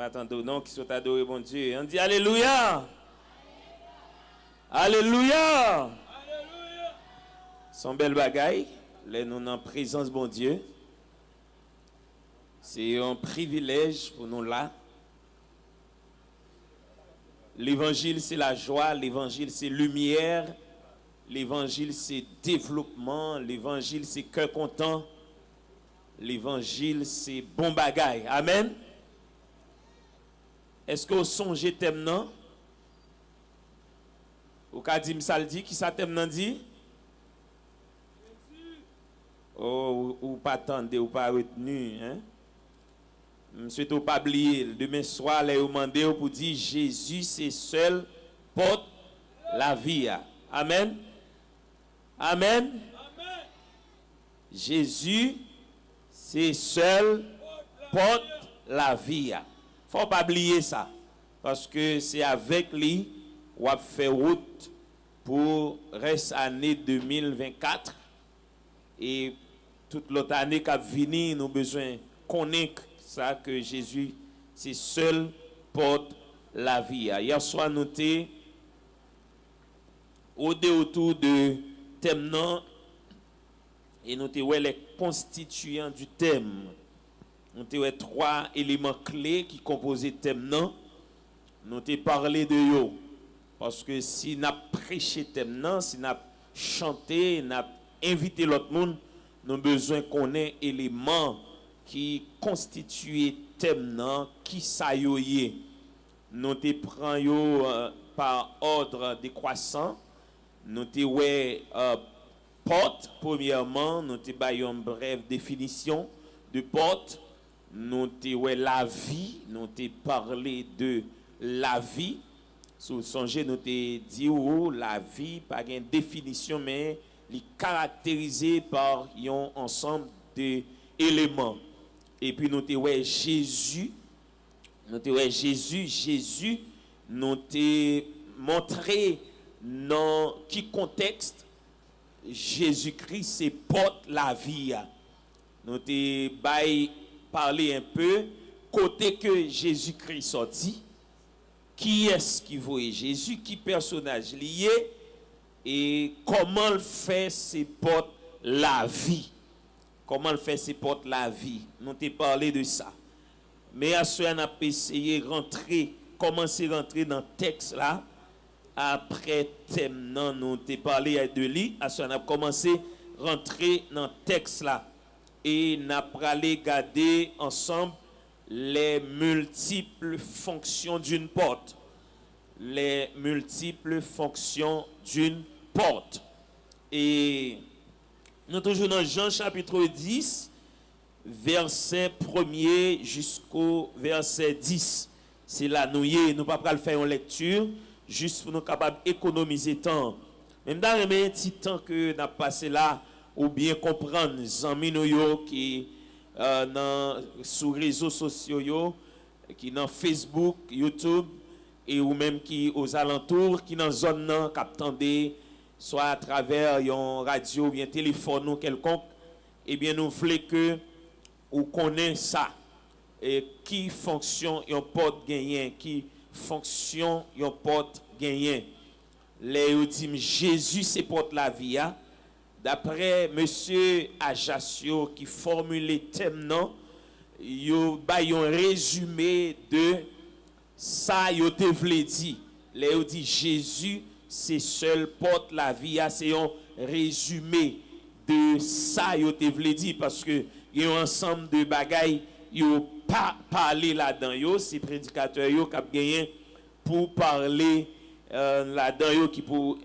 Attendez, non, qui sont adorés, bon Dieu. On dit Alléluia. Alléluia. Son bel bagaille, les nous en présence, bon Dieu. C'est un privilège pour nous là. L'évangile, c'est la joie. L'évangile, c'est lumière. L'évangile, c'est développement. L'évangile, c'est cœur content. L'évangile, c'est bon bagaille. Amen. Est-ce que vous songez thème non? Ou ka dit ça dit qui ça thème non dit? Oh, ou pas attendre ou pas retenu hein? Monsieur ou pas oublier demain soir les demander pour dire Jésus c'est seul porte la vie. Amen. Amen. Jésus c'est seul porte la vie. Faut pas oublier ça parce que c'est avec lui on va faire route pour reste année 2024 et toute l'autre année qui venir nous besoin connaître ça que Jésus c'est seul porte la vie. Hier soir nous étions autour de thème non et nous étions les constituants du thème. Nous avons trois éléments clés qui composaient le thème non. Nous avons parlé de yo. Parce que si nous avons prêché le thème non, si nous avons chanté, nous avons invité l'autre monde, nous avons besoin qu'on ait éléments qui constituent le thème non, qui ça yo yé. Nous te prenons yo par ordre décroissant. Nous te porte, premièrement, nous te baillons une brève définition de porte. Nous te la vie, nous te parlé de la vie. Sous songez nous te dit la vie pas une définition mais est caractérisée par un ensemble d'éléments. Et puis nous te Jésus, nous te Jésus nous te montré dans qui contexte Jésus-Christ c'est porte la vie. Nous te parler un peu côté que Jésus-Christ sorti, qui est-ce qui voit Jésus, qui personnage lié et comment le fait ses portes la vie. Comment le fait ses portes la vie. Nous t'ai parlé de ça. Mais à ce on a essayé rentrer, commencer à rentrer dans le texte là. Après thème non, nous t'ai parlé de lui. À ce on a commencé à rentrer dans le texte là. Et nous allons regarder ensemble les multiples fonctions d'une porte. Les multiples fonctions d'une porte. Et nous toujours dans Jean chapitre 10, verset 1er jusqu'au verset 10. C'est là nous ne pouvons pas faire une lecture, juste pour nous capables d'économiser temps. Même dans les petits temps que nous avons passé là, ou bien comprendre les amis qui sur les réseaux sociaux, qui dans Facebook, YouTube, et ou même qui aux alentours, qui dans zone nan captandé, soit à travers une radio ou bien téléphone ou quelconque, eh bien nous voulons que ou connaisse ça et qui fonction yon porte gagnant, qui fonction yon porte gagnant. Les dit Jésus c'est porte la vie. D'après monsieur Ajaccio qui formule thème non, yo ba yon résumé de ça yo te vle dit. Les dit Jésus c'est seul porte la vie, c'est un résumé de ça yo te vle dit parce que y a un ensemble de bagailles yo pas parler là-dedans yo, c'est prédicateur yo qui a gagné pour parler là-dedans yo qui pour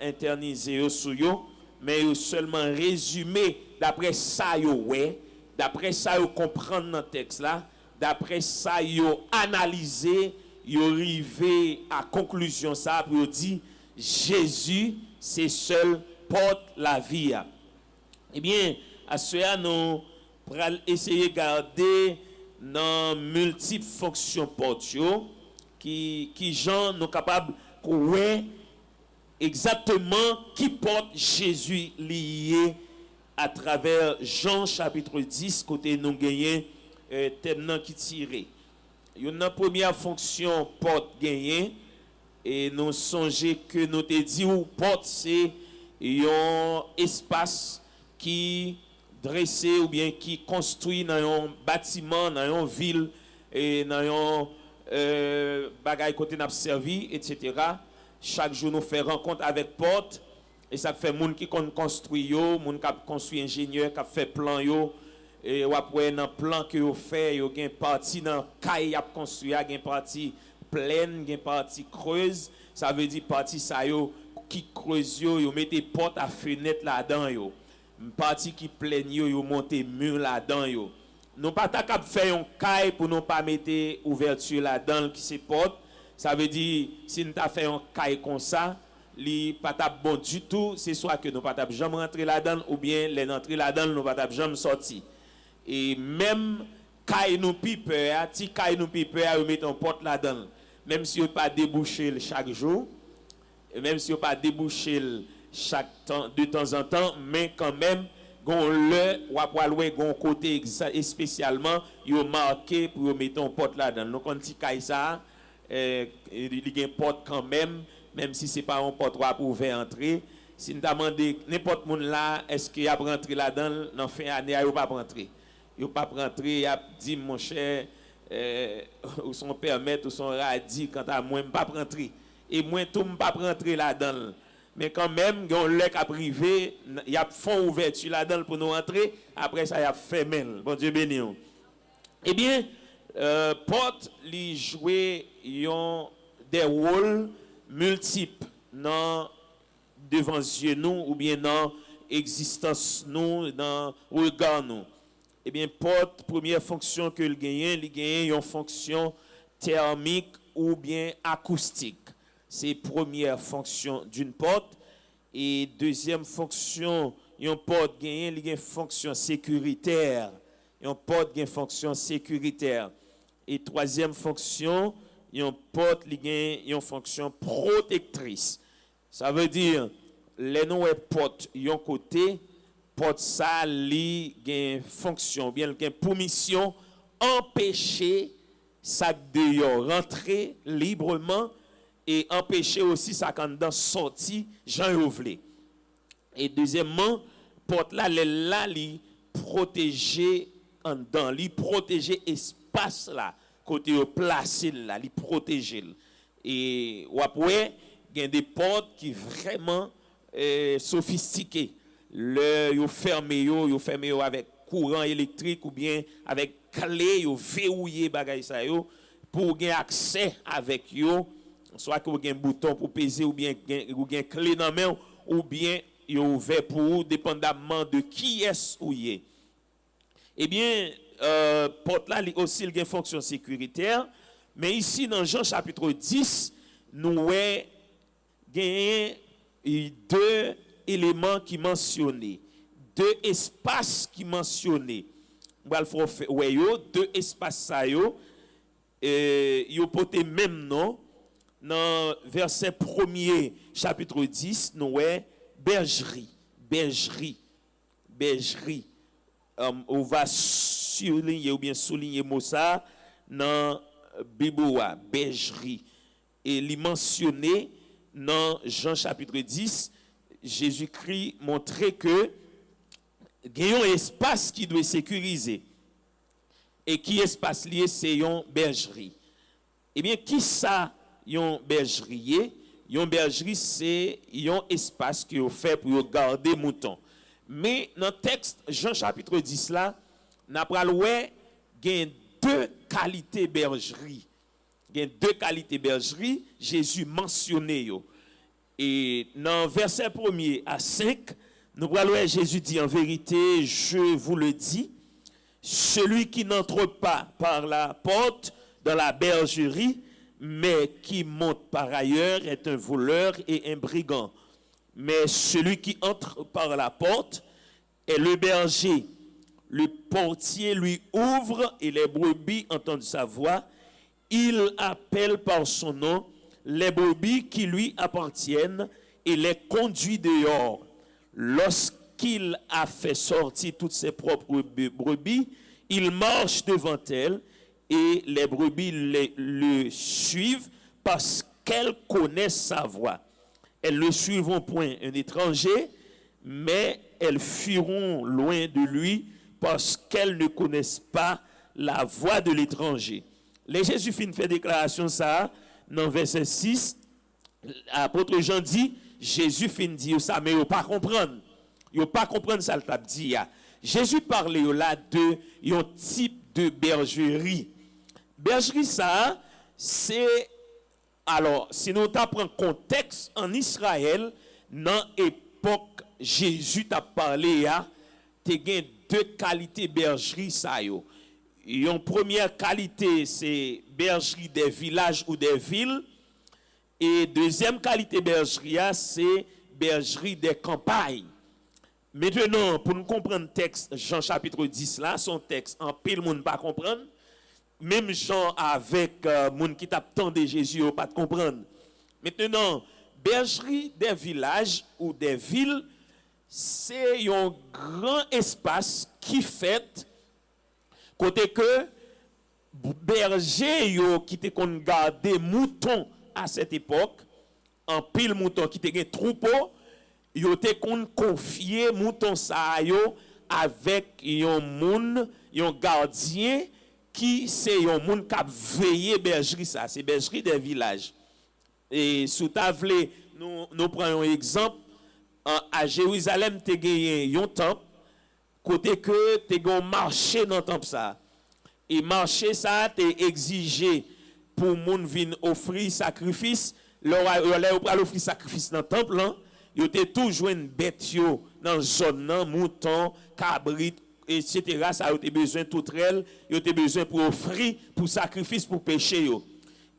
interniser yo sou yo. Mais yo seulement résumé d'après ça yo ouais, d'après ça yo comprendre dans le texte là, d'après ça yo analyser, yo arrivé à conclusion ça pour dire Jésus c'est seul porte la vie. Eh bien à cela nous pour essayer garder dans multiples fonctions porte qui gens nous capable ouais exactement qui porte Jésus lié à travers Jean chapitre 10 côté nous gagné thème qui tiré. Une première fonction porte gagné et nous songeons que nous te dit ou porte c'est un espace qui dressé ou bien qui construit dans un bâtiment, dans une ville et dans un bagaille côté n'a servi, etc. Chaque jour nous fait rencontre avec porte et ça fait moun qui construit yo, moun qui construit ingénieur, qui fait plan yo et après dans plan que yo fait, yo gen partie dans caille a construit, gen partie pleine, gen partie creuse, ça veut dire partie ça yo qui creuse yo mettez porte à fenêtre là-dedans yo. Partie qui pleine yo monter mur là-dedans yo. Nous pas ta cap faire un caille pour nous pas mettre ouverture là-dedans qui se porte. Ça veut dire si nous t'a fait un caille comme ça, li pas ta bon du tout, c'est soit que nous pas ta jamais rentrer là-dedans ou bien les entrer là-dedans nous pas ta jamais sortir. Et même caille nous pipe, ti caille nous pipe, yo mettre en porte là-dedans. Même si on pas déboucher chaque jour, même si on pas déboucher de temps en temps, mais quand même gon le ou après louer gon côté spécialement yo marqué pour mettre en porte là-dedans. Donc on ti caille ça il y a une porte quand même si c'est pas un porte pour ouvrir entrer. Si nous demandé n'importe monde là est-ce qu'il a rentrer là-dedans dans fin année il pas rentrer. Il pas rentrer, il a dit mon cher ou son permettre ou son radis quant à moi pas rentrer et moi tout pas rentrer là-dedans. Mais quand même on lèc à privé, il y a fond ouverture là-dedans pour nous rentrer, après ça il a fermé. Bon Dieu béni. Eh bien porte li jouer des rôles multiples dans devant yeux nous ou bien dans existence nous dans regard nous. Eh bien porte première fonction que il gagne une fonction thermique ou bien acoustique. C'est première fonction d'une porte et deuxième fonction une porte gagne une fonction sécuritaire. Une porte gagne fonction sécuritaire. Et troisième fonction, une porte gagne une fonction protectrice. Ça veut dire les nous porte yon côté porte ça li gagne fonction bien gagne pour mission empêcher ça de rentrer librement et empêcher aussi ça quand dans sorti Jean Rovlé. Et deuxièmement, porte là li protéger en dedans, li protéger espace là côté placé là, li protéger. Et ou après il y a des portes qui vraiment sophistiquées. Le yo fermé avec courant électrique ou bien avec clé yo verrouillé bagay ça yo pour gagner accès avec yo soit que vous avez un bouton pour peser ou bien vous avez une clé dans la main ou bien il est ouvert pour vous dépendamment de qui est ou y est. Eh bien porte là aussi il a une fonction sécuritaire mais ici dans Jean chapitre 10 nous avons deux éléments qui mentionnés, deux espaces qui mentionnés. Deux espaces ça yo porté même nom dans verset 1er chapitre 10 nous avons bergerie. On va souligner ou bien souligner mot ça dans Biboua, bergerie. Et il mentionné dans Jean chapitre 10, Jésus-Christ montrait que il y a un espace qui doit sécuriser. Et qui espace lié c'est une bergerie. Eh bien qui ça une bergerie? Une bergerie c'est un espace qui est fait pour garder moutons. Mais dans le texte Jean chapitre 10 là, n'a pas loué gain deux qualités bergerie. Il y a deux qualités bergerie, Jésus mentionné yo. Et dans verset 1er à 5, nous voyons Jésus dit en vérité, je vous le dis, celui qui n'entre pas par la porte dans la bergerie, mais qui monte par ailleurs est un voleur et un brigand. Mais celui qui entre par la porte est le berger. Le portier lui ouvre et les brebis entendent sa voix. Il appelle par son nom les brebis qui lui appartiennent et les conduit dehors. Lorsqu'il a fait sortir toutes ses propres brebis, il marche devant elles et les brebis le suivent parce qu'elles connaissent sa voix. Elles ne suivront point un étranger, mais elles fuiront loin de lui parce qu'elles ne connaissent pas la voix de l'étranger. Les Jésus fait déclaration ça dans verset 6. L'apôtre Jean dit, Jésus fin dire ça, mais ils ne pas comprendre. Ils ne pas comprendre ça, le t'a dit. Jésus parlait là de un type de bergerie. Bergerie, ça, c'est. Alors, si nous apprenons contexte en Israël, dans l'époque Jésus t'a parlé, tu as deux qualités bergerie, ça yo. Une première qualité, c'est bergerie des villages ou des villes. Et deuxième qualité bergerie, c'est bergerie des campagnes. Maintenant, pour nous comprendre le texte, Jean chapitre 10, là, son texte, en pile, monde pas comprendre. Même Jean avec monde qui t'attendait Jésus, pas de comprendre. Maintenant, bergerie des villages ou des villes, c'est un grand espace qui fait côté que berger yo qui te kon garder moutons à cette époque, en pile mouton qui te gen troupeau, yo te kon confier mouton sa yo avec yon gardien qui c'est yon moun k'ap veiller bergerie ça, c'est bergerie des villages. Et sous tavle nous prenons un exemple à Jérusalem te gen yon temple côté que te gen marché dans temple ça. Et marché ça te exigé pour moun vinn offrir sacrifice, leur pral offrir sacrifice dans temple là, yo te toujours une bête yo dans zone nan, mouton, cabrit etc. ça yo te besoin toutrel, yo te besoin pour offrir pour sacrifice pour péché yo.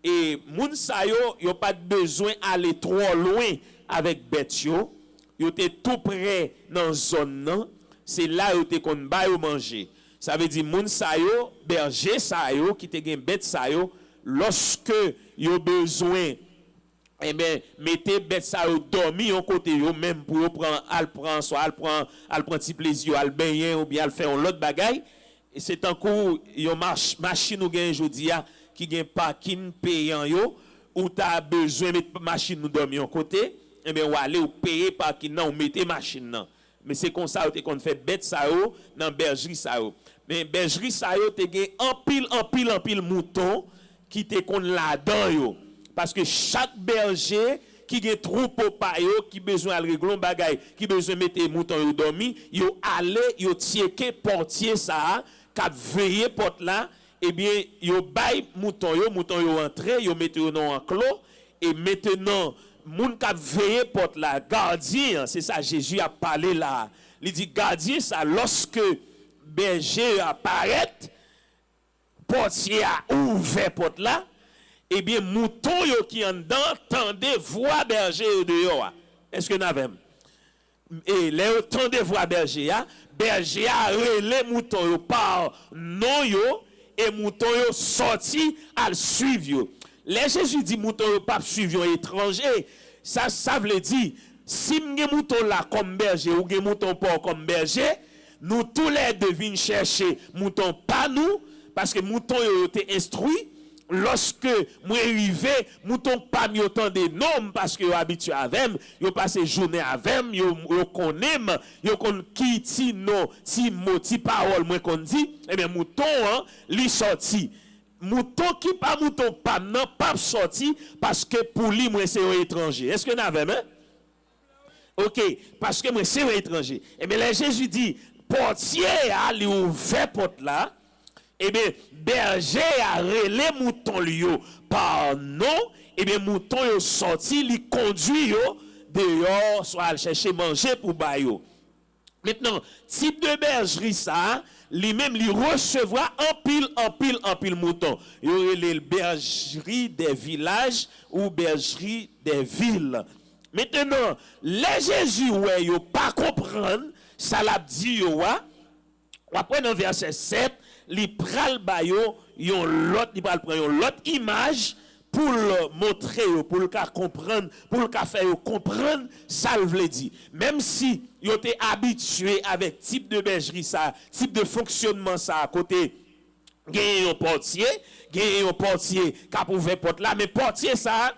Et moun sa yo pas besoin aller trop loin avec bête yo te tout près dans zone nan, c'est là yo te kon ba yo manger. Ça veut dire moun sa yo, berger sa yo qui te gen bête sa yo, lorsque yo besoin eh ben mettez bête sa yo dormi en côté yo même pour prendre petit plaisir al baigner ou bien al faire l'autre bagaille. Et c'est en cours yon machine ou gen jodi a qui gen parking payant yo ou t'as besoin mettre machine nous dormir en côté, eh ben ou aller ou payer parking nan ou mettez machine nan. Mais c'est comme ça qu'on fait bête ça yo dans bergerie ça yo. Mais bergerie ça yo te gen en pile mouton qui te kon là-dedans yo. Parce que chaque berger qui gen troupeau pa yo qui besoin al régler bagay, qui besoin mettre mouton yo dormi, yo aller yo tieke portier ça k'ap veiller porte là, eh bien yo bay mouton yo entrer, yo mette yo dans enclos et maintenant moun k'ap veiller porte là, gardien, c'est ça Jésus a parlé là. Il dit gardien ça lorsque berger apparaît, portier a ouvert porte là, eh bien mouton yo qui en dedans tendez voix berger yo dehors. Est-ce que nous avons? Et les tendez voix berger a relé mouton yo par non yo et mouton yo sorti al suivre yo. Les Jésus dit mouton yo pas suivre un étranger, ça veut dire si m'ge mouton là comme berger ou gen mouton pas comme berger, nous tous les deux venons chercher mouton pas nous parce que mouton yo été instruit. Lorsque moi arrivé mouton pas mi autant de nom parce que yo habitué avec yo passé journée avec yo connaît yo kon qui ti non ti mot ti parole moi qu'on dit eh bien mouton li sorti mouton qui pas mouton pas non pas sorti parce que pour lui moi c'est un étranger. Est-ce que nous avons OK parce que moi c'est un étranger. Eh bien là Jésus dit portier a li ouvert porte là. Eh bien, berger a relé mouton liyo par non, eh bien, mouton yo sorti, li conduit yo dehors, soit al chercher manger pour ba yo. Maintenant, type de bergerie ça, lui-même li recevra en pile mouton. Yo relé bergerie des villages ou bergerie des villes. Maintenant, les Jésus ouais yo pas comprendre, ça l'a dit yo wa. Après dans verset 7, li pral ba yo yon l'autre image pour le montrer pour le cas comprendre pour le cas faire comprendre ça le veut dire même si yo était habitué avec type de bergerie ça type de fonctionnement ça à côté Gagne un portier qui a ouvert porte là, mais portier ça,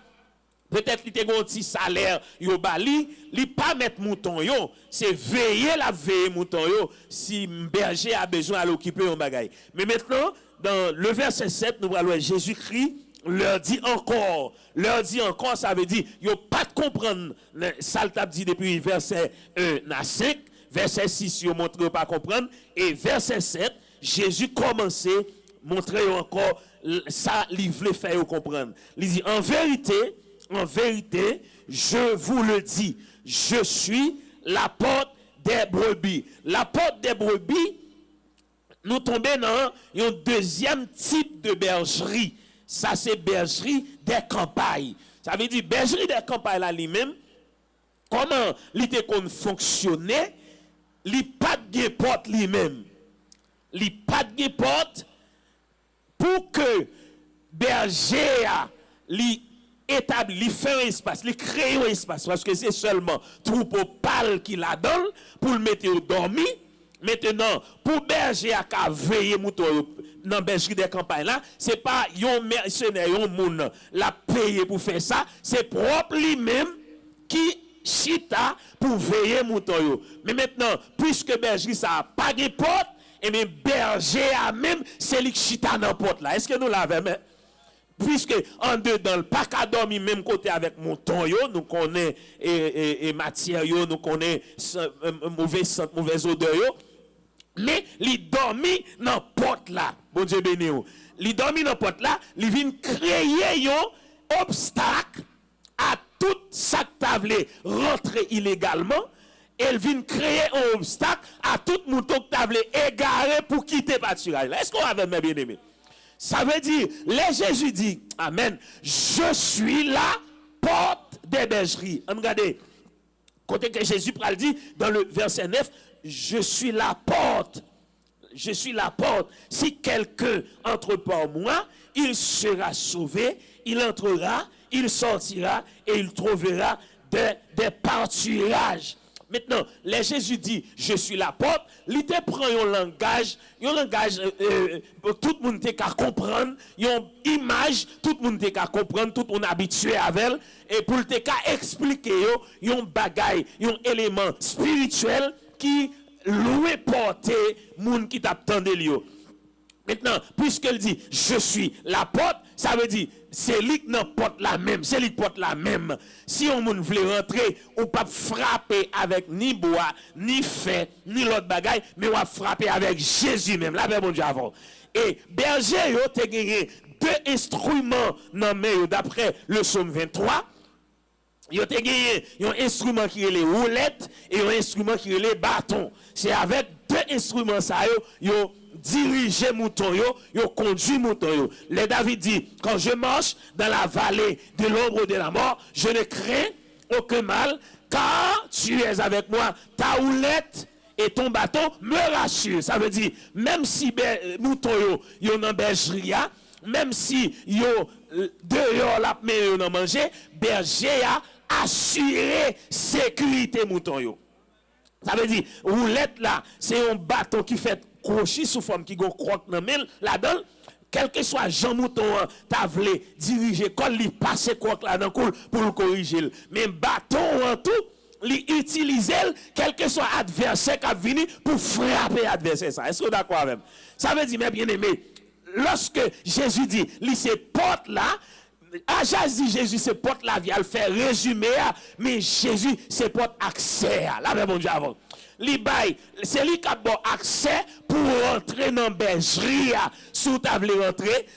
peut-être qu'il a un petit salaire, yo bali, li pas mettre mouton yo, c'est veiller la veille mouton yo, si berger a besoin d'occuper un bagay. Mais maintenant, dans le verset 7, nous voyons Jésus-Christ leur dit encore, ça veut dire, yo pas de comprendre, ça le dit depuis verset 1 à 5, verset 6, yo montre pas comprendre, et verset 7, Jésus commençait montrer encore ça, il voulait faire comprendre. Il dit, en vérité, je vous le dis, je suis la porte des brebis. La porte des brebis, nous tombons dans un deuxième type de bergerie. Ça, c'est bergerie des campagnes. Ça veut dire, bergerie des campagnes là lui-même, comment il fonctionnait, il pas de porte lui-même. Il pas de porte pour que berger li établi, li fait un espace, li crée un espace parce que c'est seulement troupeau pâle qui la donne pour le mettre au dormi. Maintenant, pour berger à veiller mouton dans bergerie des campagnes là, c'est pas yon mercenaire, yon moun la payer pour faire ça, c'est propre lui-même qui chita pour veiller mouton yo. Mais maintenant, puisque bergerie ça a pas de porte, et bien berger a même c'est lui qui chita dans porte là. Est-ce que nous l'avons même? Puisque en dedans le pas qu'à dormir même côté avec mouton yo, nous connaît et matière yo, nous connaît mauvaise odeur yo, mais li dormi dans porte là. Bon Dieu béni yo. Li dormi dans porte là, li vient créer yo obstacle à tout ça que t'avais rentrer illégalement. Elle vient créer un obstacle à tout mouton que t'avais égaré pour quitter pâturage. Est-ce qu'on avait mes bien-aimés? Ça veut dire, les Jésus dit, Amen, je suis la porte des bergeries. Regardez, côté que Jésus pral dit dans le verset 9, je suis la porte. Je suis la porte. Si quelqu'un entre par moi, il sera sauvé, il entrera, il sortira et il trouvera des pâturages. Maintenant, les Jésus dit, je suis la porte, il te prend un langage, tout le monde te qu'à comprendre, une image, tout le monde te qu'à comprendre, tout le monde habitué avec elle, et pour te qu'à expliquer, un bagage, un élément spirituel qui loué porter monde qui t'attendait lui. Maintenant, puisqu'elle dit, je suis la porte, ça veut dire, c'est lui qui porte la même, c'est lui qui porte la même. Si on veut rentrer, on pas frapper avec ni bois, ni fer, ni l'autre bagaille, mais on va frapper avec Jésus même. Là, bon Dieu avant. Et berger, yo te gagné deux instruments nommés d'après le psaume 23. Yo te gagné un instrument qui est les roulettes et un instrument qui est les bâtons. C'est avec deux instruments ça yo diriger mouton yo conduit mouton yo. Les David dit, quand je marche dans la vallée de l'ombre de la mort, je ne crains aucun mal, car tu es avec moi. Ta houlette et ton bâton me rassurent. Ça veut dire, même si mouton yo dans bergerie, même si yo dehors la mais yo nan manger, berger a assuré sécurité mouton yo. Ça veut dire, roulette là, c'est un bâton qui fait crochet sous forme qui go croque dans mille là-dedans. Quel que soit Jean Mouton, t'as voulu diriger, quand il passe croque là dans coul pour le corriger. Mais bâton en tout, il utilise quel que soit adversaire qui a venu pour frapper adversaire. Est-ce que vous êtes d'accord avec? Ça veut dire, mes bien-aimés, lorsque Jésus dit, il se porte là, à Jésus se porte la vie, elle fait résumer, mais Jésus se porte accès. Là, mais bon Dieu avant. C'est lui qui a bon accès pour rentrer dans la bergerie. Sous table rentrer,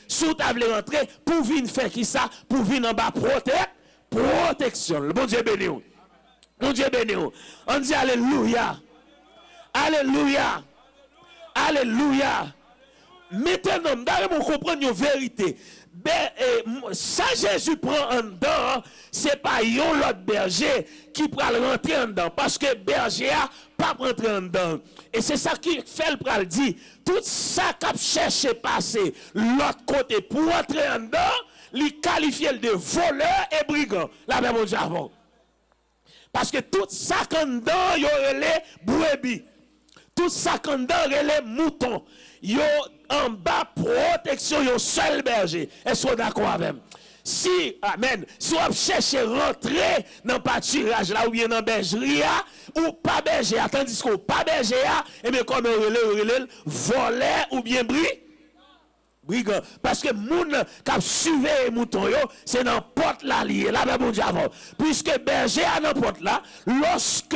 pour venir faire qui ça? Pour venir en bas protection. Le bon Dieu béni. Bon Dieu béni. On dit Alléluia. Alléluia. Alléluia. Maintenant, nous comprenons une vérité. Ça Jésus prend en dedans, c'est pas yon l'autre berger qui prend rentrer en dedans, parce que berger a pas rentrer en dedans. Et c'est ça qui fait le pral dit, tout ça qu'a cherché passer l'autre côté pour rentrer en dedans, lui qualifier de voleur et brigand. La même chose avant. Parce que tout ça qu'en dedans, yon les brebis. Tout ça qu'en dedans, les moutons. Yo en bas protection yon seul berger. Est-ce que vous d'accord avec moi? Si, amen, si on cherche rentrer dans le pâturage là ou bien dans la bergerie ou pas berger, tandis qu'on pas berger, et bien comme on relève, voler ou bien brigand. Parce que moun qui suivi les moutons, c'est dans la porte là lié, là, ben bon Dieu avant. Puisque berger a dans la porte là, lorsque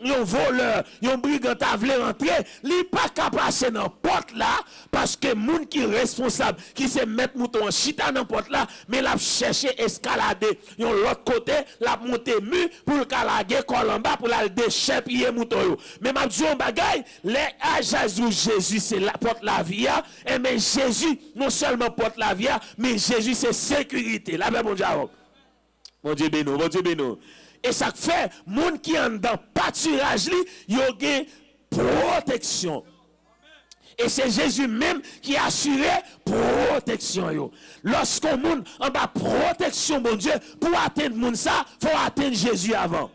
yon voleur, yon brigand a voulu rentrer, li pas capable passer dans porte là parce que moun qui responsable qui se mettre mouton en chita dans porte là, mais l'a chercher escalader yon l'autre côté, l'a monter mur pour le calaguer col en bas pour la déchepiller mouton yo. Mais m'a dit on bagay, les à Jésus c'est la porte la vie et mais Jésus non seulement porte la vie, mais Jésus c'est sécurité. La bon Dieu. Mon Dieu béni, mon Dieu béni. Et ça fait, moun qui en dans pâturage li, yo gen protection. Et c'est Jésus même qui a assuré protection yo. Lorsqu'on moun en bas protection, mon Dieu, pour atteindre moun ça, faut atteindre Jésus avant.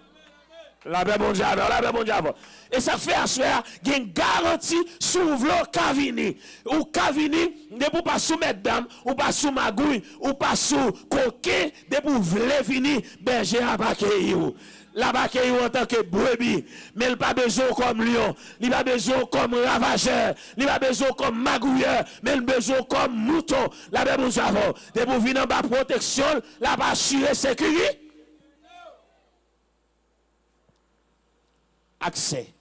La paix bon Dieu avant, la paix bon Dieu avant. Et ça fait assurer une garantie sur v'lo kavini. Ou kavini, de pour pas soumettre dame, ou pas sous magouille, ou pas sous coquet, de pour v'le fini, berger à baquer ou. La baquer en tant que brebis, mais il pas besoin comme lion, il pas besoin comme ravageur, il pas besoin comme magouilleur, mais il besoin comme mouton. La paix bon Dieu avant. De pour venir en bas protection, la pas assurer sécurité. Accès.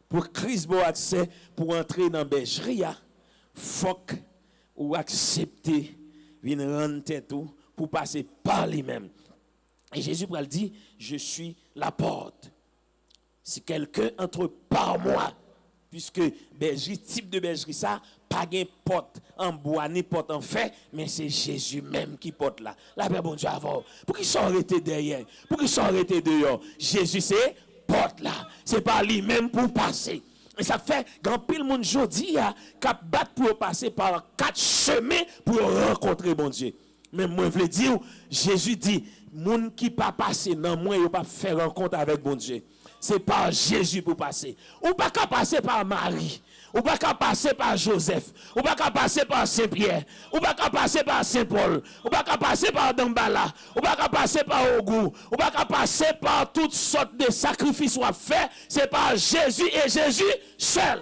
Pour Christ bon accès pour entrer dans la bergerie, faut ou accepter venir rendre tête pour passer par lui-même. Et Jésus le dit, je suis la porte. Si quelqu'un entre par moi, puisque bergerie, type de bergerie ça, pas de porte en bois ni porte en fer, mais c'est Jésus même qui porte là. La paix bon Dieu avant. Pour qu'ils soient arrêtés derrière, pour qu'ils soient arrêtés dehors. Jésus c'est porte là, c'est pas lui-même pour passer. Et ça fait grand pile monde jodi a cap battre pour passer par 4 chemins pour rencontrer bon Dieu. Mais moi je veux dire Jésus dit monde qui pas passer dans moi il pas faire rencontre avec bon Dieu. C'est par Jésus pour passer. Ou pas qu'à passer par Marie. Ou pas qu'à passer par Joseph, ou pas qu'à passer par Saint-Pierre, ou pas qu'à passer par Saint-Paul, ou pas qu'à passer par Dambala, ou pas qu'à passer par Ogou, ou pas qu'à passer par toutes sortes de sacrifices soit faits, c'est par Jésus et Jésus seul.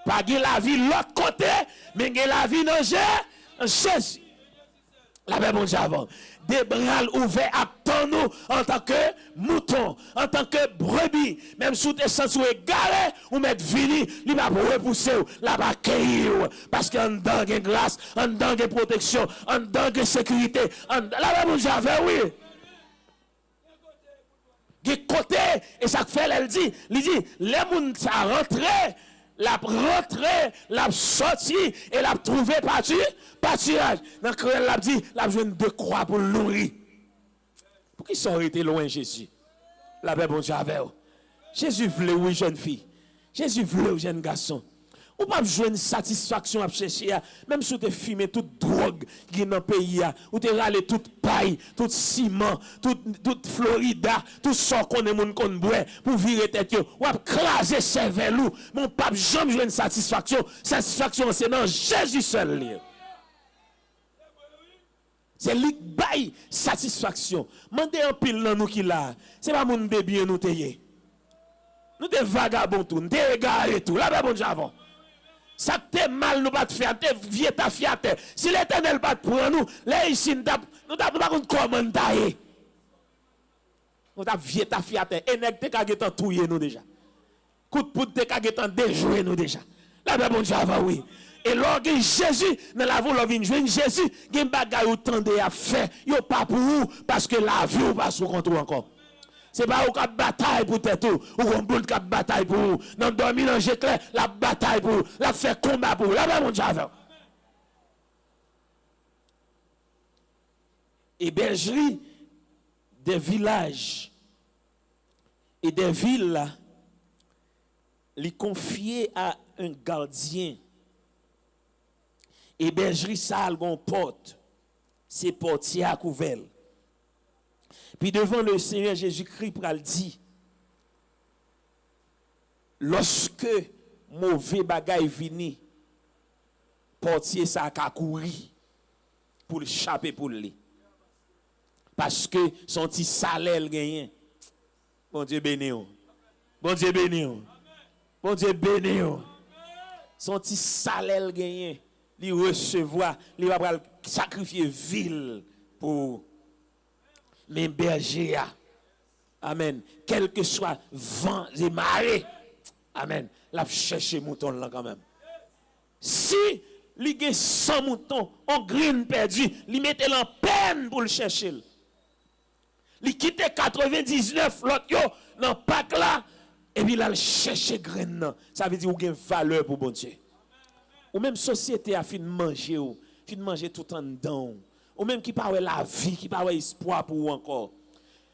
Pas la vie l'autre côté, mais la vie dans Jésus. La paix bon Dieu avant. Des bras ouverts à nous en tant que mouton, en tant que brebis, même sous tes sens ou égaré, ou mettre vini, il va repousser, la va cueillir, parce qu'en dedans il y a grâce, en dedans il y a protection, en dedans il y a sécurité, la paix bon Dieu avant, oui. De côté, et ça fait, elle dit, les gens sont rentrés, la rentrée, la sorti et la trouvé pâturage. Dans le l'a dit, la jeune de croix pour le nourrir. Pour qu'ils sont arrêtés loin Jésus. La paix bon Dieu avec vous. Jésus voulait oui jeune fille. Jésus voulait oui jeune garçon. Ou pas besoin de satisfaction à chercher, même si tu as fumé toute drogue qui est dans le pays, ou tu as râlé toute paille, tout ciment, toute Florida, tout ça qu'on est moun qu'on boit pour virer tête, ou à craser cerveau, mon pape jamais besoin de satisfaction. Satisfaction, c'est dans Jésus seul. C'est lui qui baille satisfaction. Mandez un pile dans nous qui là. C'est pas moun de bien nous tayer. Nous des vagabonds tout, nous des égarés tout. Là, bon Dieu avant. Ça te mal nous pas te faire, te vieux ta fiate. Si l'Éternel pas te prendre nous, là ici nous pas comment tailler. Nous t'a vieux ta fiate, et nèg te ka getan touyer nous déjà. Coup de poudre te ka getan déjouer nous déjà. Là bon Dieu avant oui. Et lorsque Jésus, dans la voie, vient joindre Jésus, il y a des bagages ou tendez à faire, yo pas pour vous parce que la vie ou pas sous contrôle encore. C'est pas au cap bataille pour tête ou on boule cap bataille pour vous. Dans dormir dans l'éclair, la bataille pour la faire combat pour là mon Dieu. Et bergerie des villages et des villes là, les confier à un gardien. Et bergerie ça a une porte. C'est portier à couvert. Puis devant le Seigneur Jésus-Christ, il dit, lorsque mauvais bagay vini, portier ça a couru pour l'échapper pour lui. Parce que son petit salaire gagné. Bon Dieu béni. Bon Dieu béni. Bon Dieu béni. Son petit salaire gagné, il recevoir, il va sacrifier ville pour mes bergers. Amen. Quel que soit vent et marée. Amen. La chercher mouton là quand même. Si il y a 100 moutons, on green perdu, il mettait en peine pour le chercher. Il quittait 99 l'autre yo dans pack là et puis il a chercher grain. Ça veut dire qu'il y a une valeur pour bon Dieu. Ou même société a fin manger tout en dedans. Ou même qui parle la vie, qui parle espoir pour vous encore.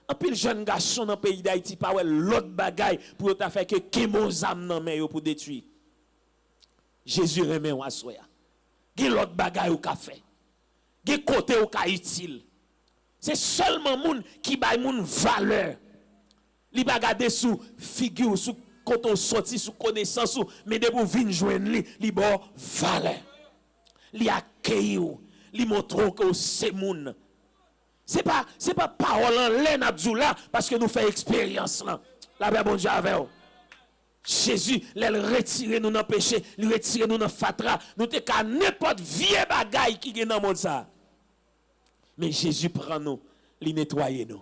Un pile jeune garçon dans le pays d'Haïti parle l'autre bagaille pour ta faire que kémozam nan men yo pour détruire. Jésus remet ou assoya. Gen l'autre bagaille ou ka fait. Gen côté ou ka utile. C'est seulement moun qui bay moun valeur. Li ba gade sous figure, sous quand on sorti sous connaissance mais de pour vinn joindre li bon valeur. Li accueille ou, li montre que c'est moun. C'est pas parole en l'air n'abdoula parce que nous fait expérience là. La paix bon Dieu avec vous. Jésus, il retire nous dans péché, il retire nous dans fatra, nous te ka n'importe vieux bagaille qui est dans monde ça. Mais Jésus prend nous, il nettoie nous,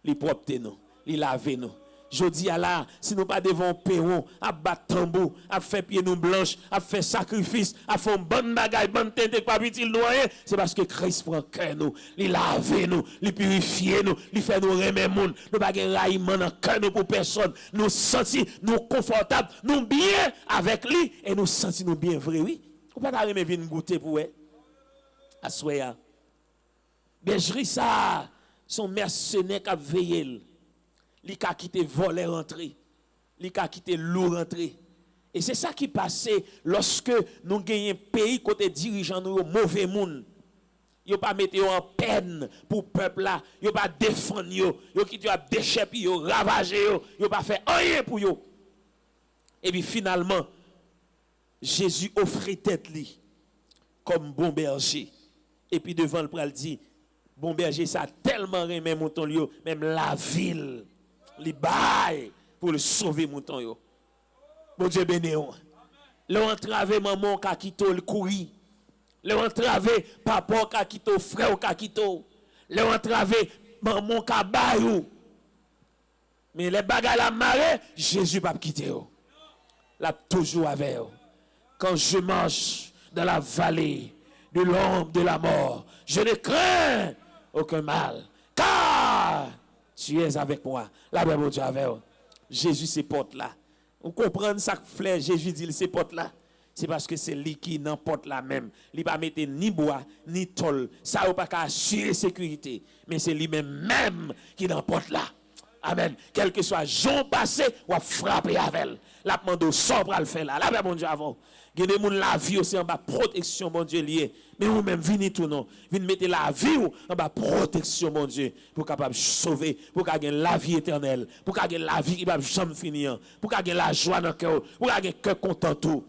il propre nous, il lave nous. Jodi à là, si nous pas devant perron, à battre tambour, à faire pied nous blanche, à faire sacrifice, à faire bonne bagaille, bonne tête pas petit noyer, c'est parce que Christ prend cœur nous, il lave nous, il purifie nous, il fait nous remettre monde, nous pas gen raillement dans cœur nous pour personne, nous sentir nous confortable, nous bien avec lui et nous sentir nous bien vrai oui. Ou pas remettre venir goûter pour eux. Assoya. Bergerie ça, son mercenaire qui a veillé. Li ka quitté voler rentrer, li ka quitté loup rentrer. Et c'est ça qui passait lorsque nous gagnons pays côté dirigeant nous mauvais monde. Yo pas mettre en peine pour peuple là, yo pas défendre yo qui tu a déchepé yo, ravager yo pas faire rien pour yo. Et puis finalement Jésus offrit tête li comme bon berger. Et puis devant le pral dit bon berger ça a tellement aimé mouton li yo, même la ville li bail pour le sauver mouton yo. Bon Dieu béni yo. Le entravé maman ka kito le courir. Le entravé papa ka kito frère ka kito. Le entravé maman ka bayou. Mais les bagages la marée, Jésus pas quitter yo. La toujours avec yo. Quand je marche dans la vallée de l'ombre de la mort, je ne crains aucun mal. Car tu es avec moi. La paix de Dieu avec vous. Jésus c'est porte là. On comprend ça fleur Jésus dit c'est porte là. C'est parce que c'est lui qui n'emporte la même. Il pas mettre ni bois ni tôle. Ça ou pas qu'à assurer sécurité, mais c'est lui même qui n'emporte là. Amen. Quel que soit jour passé, ou a frapper avec elle. La demande sort pour le faire là. La paix bon Dieu avant. Gade moun la vie aussi en bas protection bon Dieu lié. Mais vous même venez tout non. Venez mettre la vie en bas protection bon Dieu pour capable sauver, pour gagner la vie éternelle, pour gagner la vie qui va jamais finir, pour gagner la joie dans cœur, pour gagner cœur content tout.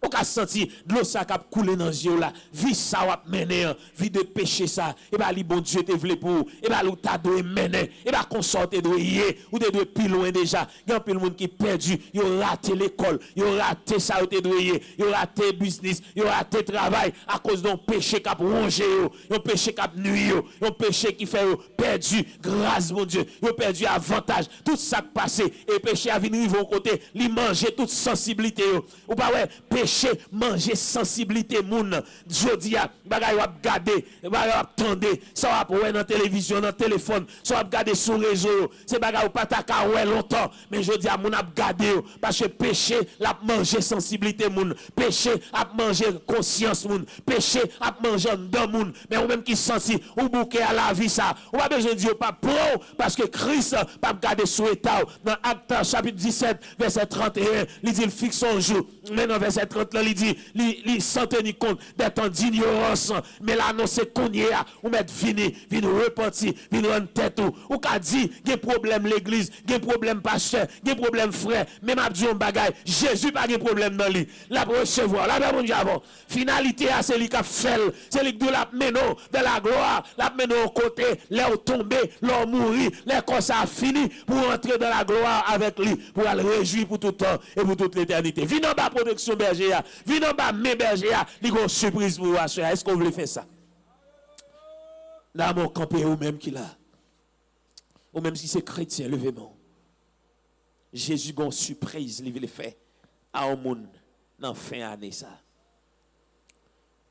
Ou ka senti de l'eau ça k'ap couler dans yeux là, vie ça wap mener, vie de péché ça, et ba li bon Dieu te vle pour, et ba l'ou ta doit mener, et ba consorter doit yé, ou te doit plus loin déjà. Gan pile monde qui perdu, yo raté l'école, yo raté ça ou te doit yé, yo raté business, yo raté travail à cause d'un péché k'ap rongé yo, un péché k'ap nuit yo, un péché qui fait yo perdu grâce mon Dieu, yo perdu avantage, tout ça qui passé et péché a venir vont côté, li manger toute sensibilité yo. Ou pas ouais, péché manger sensibilité moun jodi a bagay wap gade bagay wap tande ça wap wè dans télévision dans téléphone ça wap gade sur réseau c'est bagay ou pas ta ka wè longtemps mais jodi a moun ap gade parce que péché l'a manger sensibilité moun péché ap manger conscience moun péché ap manger dans moun mais ou même qui senti ou bouquet à la vie ça ou pas besoin dire pas pro parce que Christ pas gade sur état dans Actes chapitre 17 verset 31 il dit il fixe son jour mais dans verset 30 là, il dit, il sans tenir compte des temps d'ignorance, mais là, non, c'est qu'on y est, ou mettre vini repentir, vini rendre tête ou qu'a dit, il y a problème l'église, il y a problème pasteur, il y a problème frère, même à Dieu, bagay, Jésus pas de problème dans lui, la recevoir, la bon Dieu avant. Finalité, c'est lui qui a fait, c'est lui qui la mené de la gloire, la mené au côté, leur tomber, leur mourir, les corps ça fini pour entrer dans la gloire avec lui, pour aller réjouir pour tout le temps et pour toute l'éternité. Viens en bas protection berger, viens en bas mes berger, il y a une surprise pour vous. Est-ce qu'on veut faire ça? Là, mon campé ou même qui là, ou même si c'est chrétien, levez-moi. Jésus a une surprise, il veut faire à un monde dans la fin d'année ça.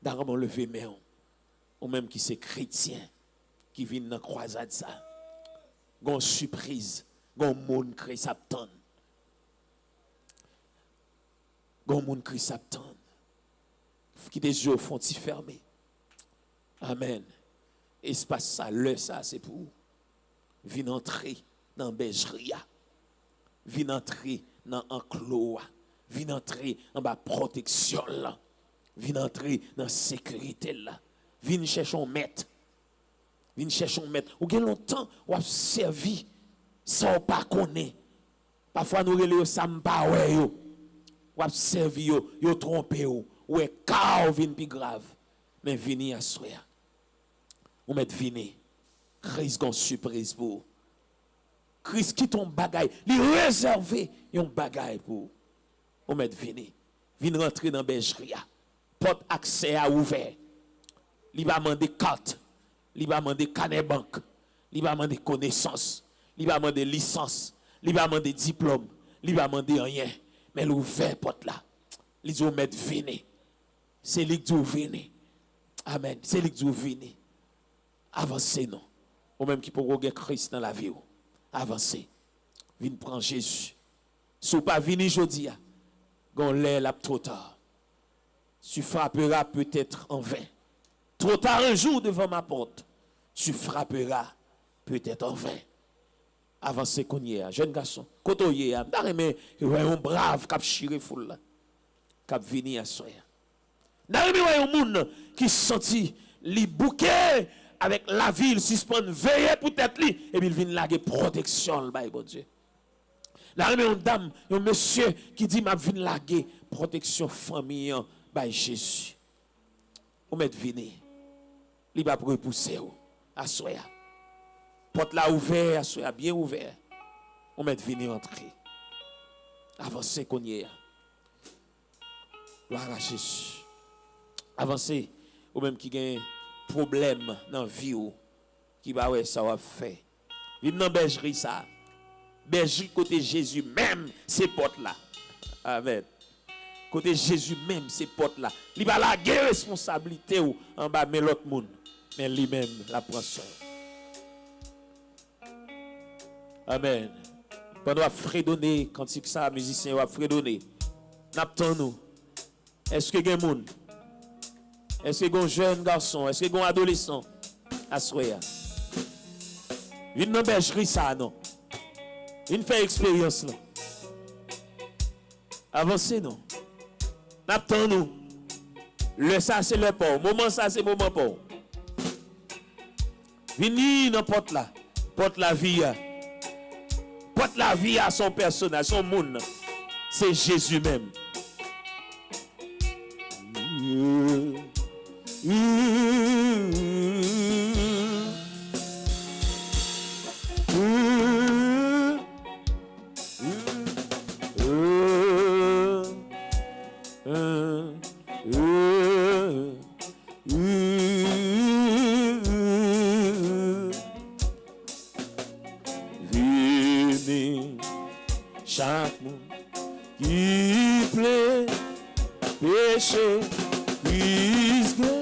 D'abord, levez-moi. Ou même qui c'est chrétien, qui vient dans la croisade ça. Une surprise, un monde qui s'attend. Un monde qui s'attend. Qui des yeux font fermés. Amen. Espace ça, le ça, c'est pour venir entrer dans la bergerie. Venir entrer dans l'enclos. Venir entrer dans la protection. Venir entrer dans la sécurité. Venir chercher un maître. Venir chercher un maître. Ou bien longtemps, ou a servi sans pas connaître. Parfois, nous relèvons ça, pas ouais. Ou a servi, yo trompé. Ou est car vin plus grave. Mais venir à soi. Ou met venir. Christ gon surprise pour. Christ qui ton bagay, li réservé un bagay pour. Ou met venir. Vin rentrer dans bergerie. Porte accès à ouvert. Li va demander carte. Li va demander carnet banque. Li va demander connaissance. Li va demander licence. Li va demander diplôme. Li va demander rien. Mais l'ouvert porte là. Li dit ou met venir. C'est lui qui venez. Amen. C'est lui qui venez. Avancez non. Ou même qui peut regarder Christ dans la vie. Avancez. Venez prendre Jésus. Si vous pas venir aujourd'hui, gon l'air là trop tard. Tu frapperas peut-être en vain. Trop tard un jour devant ma porte. Tu frapperas peut-être en vain. Avancez qu'on y est. Jeune garçon. Koto y est. D'arrêter un brave cap chire foule là. Cap venir à soi. N'arrive pas un monde qui se sentit li bouquet avec la ville suspend veiller pour tête li et puis il vient laguer protection le bail bon Dieu. N'arrive une dame, un monsieur qui dit m'a vinn laguer protection famille by Jésus. Ou met venir. Il va repousser ou à soya. Porte là ouvert, à soya bien ouvert. On met venir entrer. Avancez qu'on y est. Gloire à Jésus. Avancez, ou même qui a un problème dans la vie, qui va ouais, ça va faire. Viens dans la bergerie, ça. Bergerie côté Jésus, même ces portes là. Amen. Côté Jésus, même ces portes là. Il va la responsabilité ou en bas, mais l'autre monde. Mais lui-même, la prend soin. Amen. Pendant qu'on fredonner, quand c'est ça, musicien, on va fredonner. N'attendons nous. Est-ce que il y a un monde? Est-ce que un jeune garçon? Est-ce que un adolescent? Assoya. Une dans bergerie ça non. Une fait expérience là. Avancez non. N'attendons nous. Le ça c'est le port. Moment ça c'est moment port. Vini dans porte là. Porte la vie. Porte la vie à son personnage, son monde. C'est Jésus même. Chaque monde qui plaît péché, puisque